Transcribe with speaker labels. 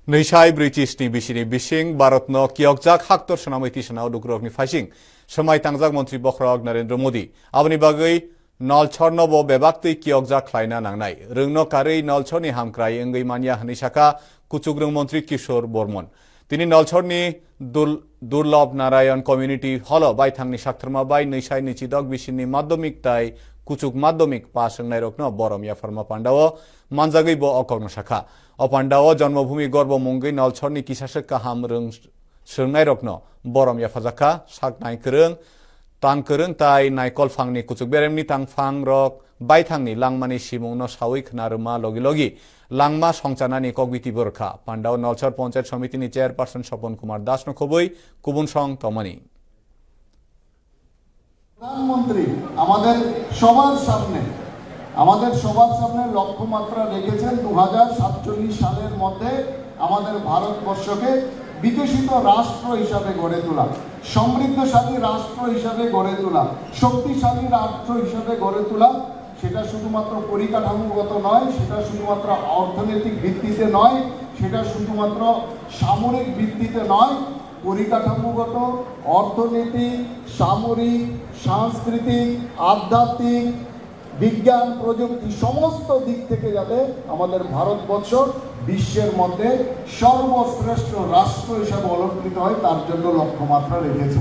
Speaker 1: Nishai British ni bishini bishing Bharat no kiokjak haktor sanamiti sanau dukrokni phasing samai tangjak mantri bokhrok Narendra Modi aboni bagai nolchorno bo bebaktui kiokjak khlaina nangnai rungno karei nolchorni hamkrai engei mania hanisaka kuchugrung mantri Kishore Bormon tini nolchorni Durlab Narayan Community Hall baithangni saktharma bai Nishai ni chidok bishini madhyamik tai kuchuk madhyamik pass ngai rokno boromia farma pandao manjagai bo okogno sakha Opandao Janmabhumi Gorbo Mungai Nolchorni Kisasek Kaham Rung Surnai Rokno Borom Yafazaka Sak Nai Kerung Tang Kerung Tai Naikol Fangni Kuchuk Beremni Tang Fang Rok Baithangni Langmani Simungno Sawik Naruma Logi Logi Langma Songchanani Kogbiti Burkha Pandao Nolchor Panchayat Samiti ni Chairperson Sopon Kumar Das no Khoboi Kubun Song Tomani
Speaker 2: প্রধানমন্ত্রী আমাদের সবার সামনে লক্ষ্যমাত্রা রেখেছেন 2047 সালের মধ্যে আমাদের ভারতবর্ষকে বিকশিত রাষ্ট্র হিসাবে গড়ে তোলা, সমৃদ্ধশালী রাষ্ট্র হিসাবে গড়ে তোলা, শক্তিশালী রাষ্ট্র হিসাবে গড়ে তোলা। সেটা শুধুমাত্র পরিকাঠামোগত নয়, সেটা শুধুমাত্র অর্থনৈতিক ভিত্তিতে নয়, সেটা শুধুমাত্র সামরিক ভিত্তিতে নয়, পরিকাঠামোগত, অর্থনৈতিক, সামরিক, সাংস্কৃতিক, আধ্যাত্মিক, বিজ্ঞান, প্রযুক্তি সমস্ত দিক থেকে যাতে আমাদের ভারতবর্ষ বিশ্বের মধ্যে সর্বশ্রেষ্ঠ রাষ্ট্র হিসাবে অলঙ্কৃত হয় তার জন্য লক্ষ্যমাত্রা রেখেছে।